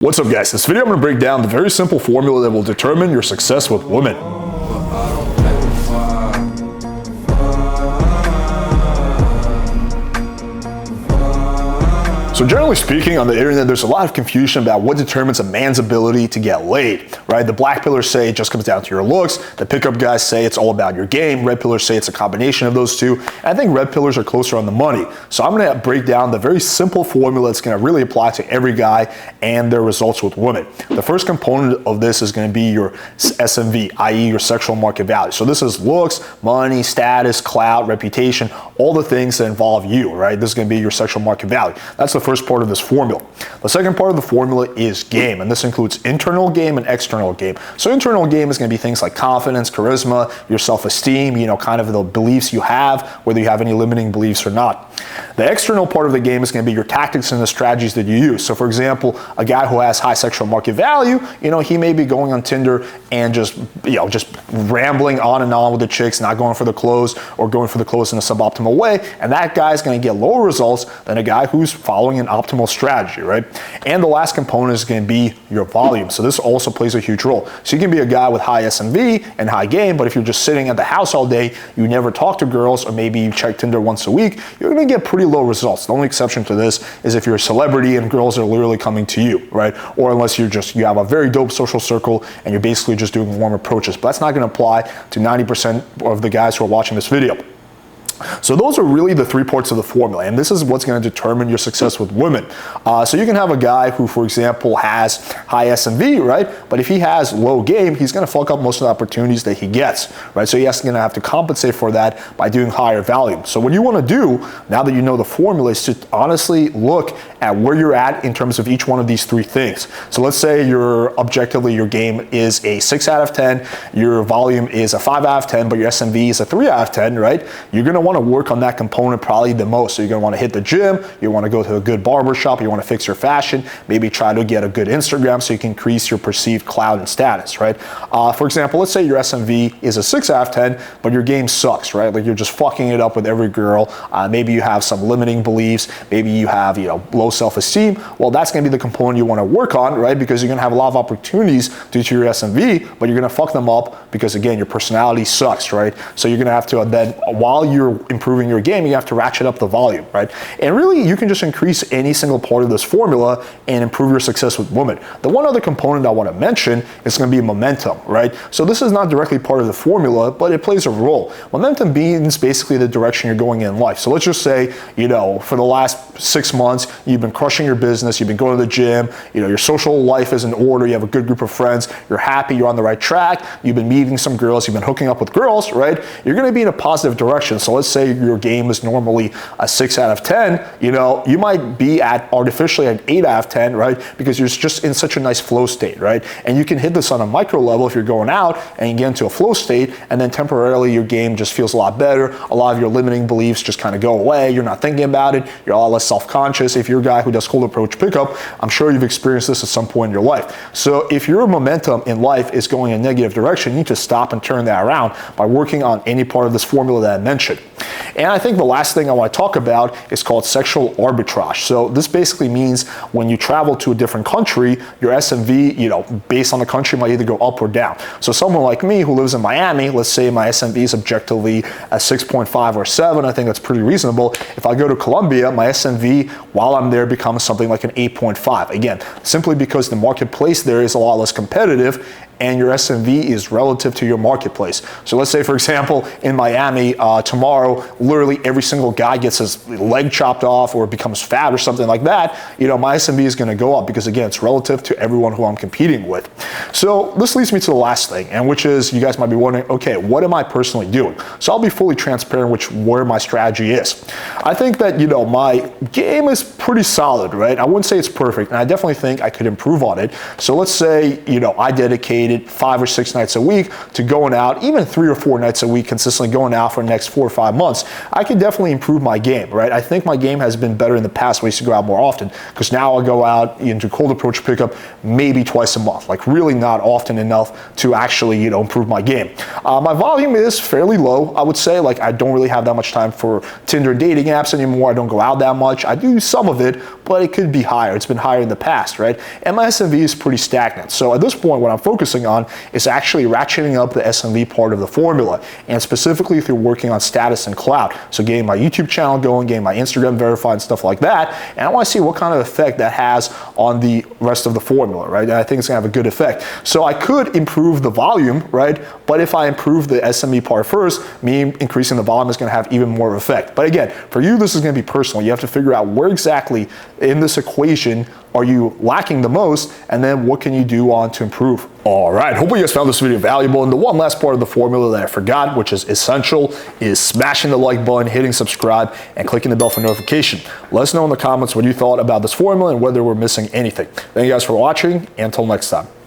What's up guys, this video I'm going to break down the very simple formula that will determine your success with women. So generally speaking, on the internet, there's a lot of confusion about what determines a man's ability to get laid, right? The black pillars say it just comes down to your looks. The pickup guys say it's all about your game. Red pillars say it's a combination of those two. And I think red pillars are closer on the money. So I'm going to break down the very simple formula that's going to really apply to every guy and their results with women. The first component of this is going to be your SMV, i.e. your sexual market value. So this is looks, money, status, clout, reputation, all the things that involve you, right? This is going to be your sexual market value. That's the first part of this formula. The second part of the formula is game, and this includes internal game and external game. So internal game is going to be things like confidence, charisma, your self-esteem, kind of the beliefs you have, whether you have any limiting beliefs or not. The external part of the game is going to be your tactics and the strategies that you use. So for example, a guy who has high sexual market value, he may be going on Tinder and just rambling on and on with the chicks, not going for the close or going for the close in a suboptimal way, and that guy's going to get lower results than a guy who's following an optimal strategy, right? And the last component is going to be your volume. So this also plays a huge role. So you can be a guy with high SMV and high game, but if you're just sitting at the house all day, you never talk to girls, or maybe you check Tinder once a week, you're going to get pretty low results. The only exception to this is if you're a celebrity and girls are literally coming to you, right? Or unless you have a very dope social circle and you're basically just doing warm approaches. But that's not going to apply to 90% of the guys who are watching this video. So those are really the three parts of the formula, and this is what's going to determine your success with women. So you can have a guy who, for example, has high SMV, right? But if he has low game, he's going to fuck up most of the opportunities that he gets, right? So he's going to have to compensate for that by doing higher volume. So what you want to do, now that you know the formula, is to honestly look at where you're at in terms of each one of these three things. So let's say objectively your game is a 6 out of 10, your volume is a 5 out of 10, but your SMV is a 3 out of 10, right? You're going to want to work on that component probably the most. So you're going to want to hit the gym, you want to go to a good barber shop, you want to fix your fashion, maybe try to get a good Instagram so you can increase your perceived clout and status, right? For example, let's say your SMV is a 6 out of 10, but your game sucks, right? Like you're just fucking it up with every girl. Maybe you have some limiting beliefs, maybe you have low self-esteem. Well, that's going to be the component you want to work on, right? Because you're going to have a lot of opportunities due to your SMV, but you're going to fuck them up because again, your personality sucks, right? So you're going to have to then, while you're improving your game, you have to ratchet up the volume, right? And really, you can just increase any single part of this formula and improve your success with women. The one other component I want to mention is going to be momentum, right? So this is not directly part of the formula, but it plays a role. Momentum means basically the direction you're going in life. So let's just say, for the last 6 months, you've been crushing your business, you've been going to the gym, your social life is in order, you have a good group of friends, you're happy, you're on the right track, you've been meeting some girls, you've been hooking up with girls, right? You're going to be in a positive direction. So let's say your game is normally a 6 out of 10, you might be artificially an 8 out of 10, right? Because you're just in such a nice flow state, right? And you can hit this on a micro level if you're going out and you get into a flow state, and then temporarily your game just feels a lot better. A lot of your limiting beliefs just kind of go away. You're not thinking about it. You're a lot less self-conscious. If you're a guy who does cold approach pickup, I'm sure you've experienced this at some point in your life. So if your momentum in life is going in a negative direction, you need to stop and turn that around by working on any part of this formula that I mentioned. And I think the last thing I want to talk about is called sexual arbitrage. So this basically means when you travel to a different country, your SMV, based on the country, might either go up or down. So someone like me who lives in Miami, let's say my SMV is objectively a 6.5 or 7, I think that's pretty reasonable. If I go to Colombia, my SMV while I'm there becomes something like an 8.5. Again, simply because the marketplace there is a lot less competitive and your SMV is relative to your marketplace. So let's say, for example, in Miami, tomorrow, literally every single guy gets his leg chopped off or becomes fat or something like that, my SMV is gonna go up because again, it's relative to everyone who I'm competing with. So this leads me to the last thing, and which is, you guys might be wondering, okay, what am I personally doing? So I'll be fully transparent where my strategy is. I think that, my game is pretty solid, right? I wouldn't say it's perfect, and I definitely think I could improve on it. So let's say, I dedicated made it 5 or 6 nights a week to going out, even 3 or 4 nights a week, consistently going out for the next 4 or 5 months, I can definitely improve my game, right? I think my game has been better in the past. I used to go out more often, because now I go out into cold approach pickup maybe twice a month, like really not often enough to actually, improve my game. My volume is fairly low, I would say. Like, I don't really have that much time for Tinder dating apps anymore. I don't go out that much. I do some of it, but it could be higher. It's been higher in the past, right? And my SMV is pretty stagnant. So at this point, what I'm focusing on is actually ratcheting up the SMV part of the formula, and specifically through working on status and clout. So getting my YouTube channel going, getting my Instagram verified and stuff like that. And I want to see what kind of effect that has on the rest of the formula, right? And I think it's gonna have a good effect. So I could improve the volume, right? But if I improve the SME part first, me increasing the volume is gonna have even more of effect. But again, for you, this is gonna be personal. You have to figure out where exactly in this equation are you lacking the most, and then what can you do on to improve. All right, hopefully you guys found this video valuable. And the one last part of the formula that I forgot, which is essential, is smashing the like button, hitting subscribe, and clicking the bell for notification. Let us know in the comments what you thought about this formula and whether we're missing anything. Thank you guys for watching, and until next time.